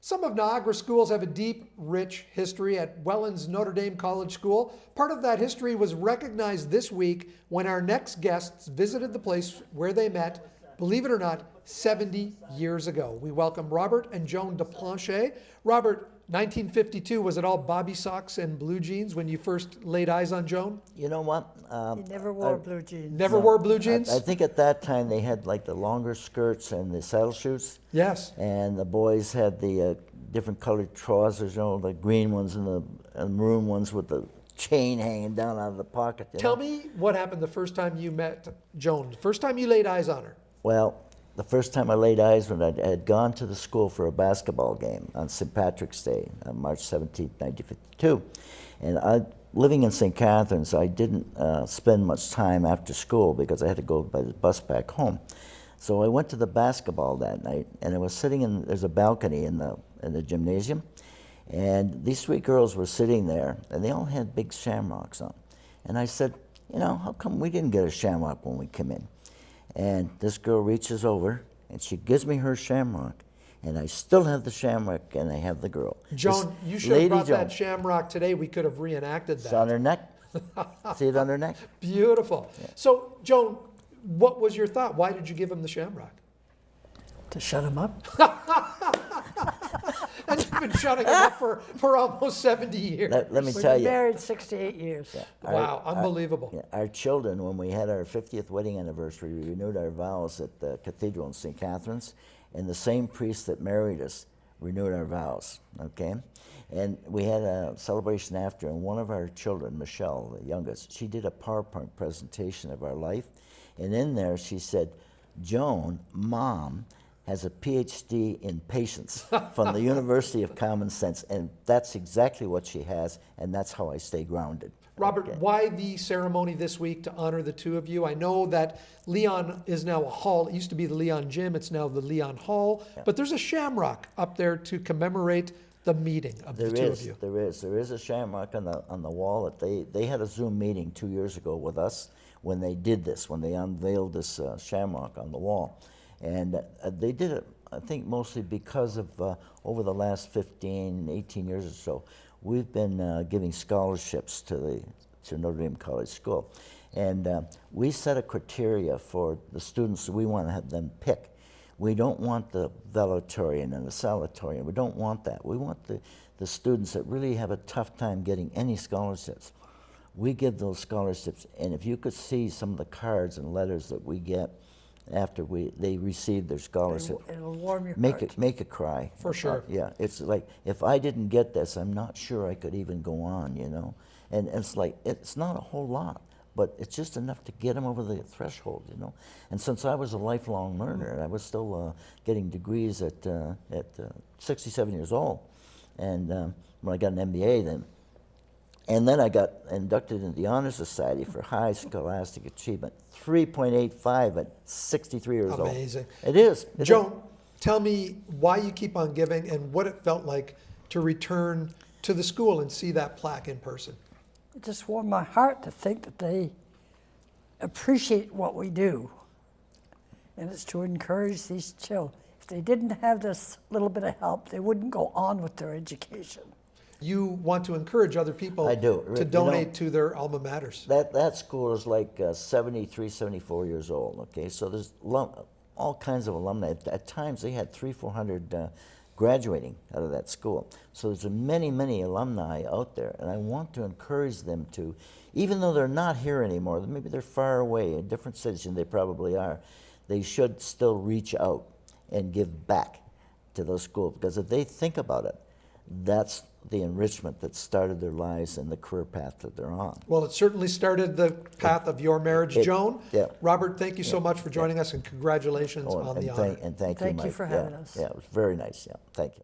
Some of Niagara schools have a deep, rich history. At Welland's Notre Dame College School, part of that history was recognized this week when our next guests visited the place where they met, believe it or not, 70 years ago. We welcome Robert and Joan De Planche. Robert, 1952, was it all bobby socks and blue jeans when you first laid eyes on Joan? You know what? He never wore blue jeans. Never wore blue jeans? I think at that time they had like the longer skirts and the saddle shoes. Yes. And the boys had the different colored trousers, you know, the green ones and the maroon ones with the chain hanging down out of the pocket. Tell me what happened the first time you met Joan, the first time you laid eyes on her. Well, the first time I laid eyes when I had gone to the school for a basketball game on St. Patrick's Day, on March 17, 1952. And living in St. Catharines, I didn't spend much time after school because I had to go by the bus back home. So I went to the basketball that night, and I was sitting in, there's a balcony in the gymnasium, and these three girls were sitting there, and they all had big shamrocks on. And I said, you know, how come we didn't get a shamrock when we came in? And this girl reaches over, and she gives me her shamrock, and I still have the shamrock, and I have the girl. Joan, you should have brought that shamrock today. We could have reenacted that. It's on her neck. See it on her neck? Beautiful. Yeah. So, Joan, what was your thought? Why did you give him the shamrock? To shut him up. And you've been shutting him up for almost 70 years. Let me tell you. We've been married 68 years. Yeah, wow, unbelievable. Our children, when we had our 50th wedding anniversary, we renewed our vows at the cathedral in St. Catharines, and the same priest that married us renewed our vows, okay? And we had a celebration after, and one of our children, Michelle, the youngest, she did a PowerPoint presentation of our life, and in there she said, Joan, Mom, has a PhD in patience from the University of Common Sense, and that's exactly what she has, and that's how I stay grounded. Robert, okay. Why the ceremony this week to honor the two of you? I know that Leon is now a hall. It used to be the Leon Gym. It's now the Leon Hall. Yeah. But there's a shamrock up there to commemorate the meeting of the two of you. There is a shamrock on the wall. That they had a Zoom meeting 2 years ago with us when they did this, when they unveiled this shamrock on the wall. And they did it, I think, mostly because of over the last 15, 18 years or so, we've been giving scholarships to Notre Dame College School. And we set a criteria for the students that we want to have them pick. We don't want the valedictorian and the salutatorian. We don't want that. We want the students that really have a tough time getting any scholarships. We give those scholarships, and if you could see some of the cards and letters that we get after they receive their scholarship, it'll warm your heart. Make it cry. For sure. Yeah, it's like, if I didn't get this, I'm not sure I could even go on, you know. And it's like, it's not a whole lot, but it's just enough to get them over the threshold, you know. And since I was a lifelong learner, I was still getting degrees at 67 years old, and when I got an MBA then. And then I got inducted into the Honor Society for High Scholastic Achievement, 3.85 at 63 years old. Amazing. It is. Joan, tell me why you keep on giving and what it felt like to return to the school and see that plaque in person. It just warmed my heart to think that they appreciate what we do. And it's to encourage these children. If they didn't have this little bit of help, they wouldn't go on with their education. You want to encourage other people to donate to their alma maters. That school is like 73, 74 years old, okay? So there's all kinds of alumni. At times they had 300-400 graduating out of that school. So there's many, many alumni out there, and I want to encourage them to, even though they're not here anymore, maybe they're far away in different cities, and they probably are, they should still reach out and give back to those schools, because if they think about it, that's the enrichment that started their lives and the career path that they're on. Well, it certainly started the path of your marriage, Joan. Yeah. Robert, thank you so much for joining us, and congratulations on the honor. And thank you, Thank Mike. you for having us. Yeah, it was very nice. Yeah, thank you.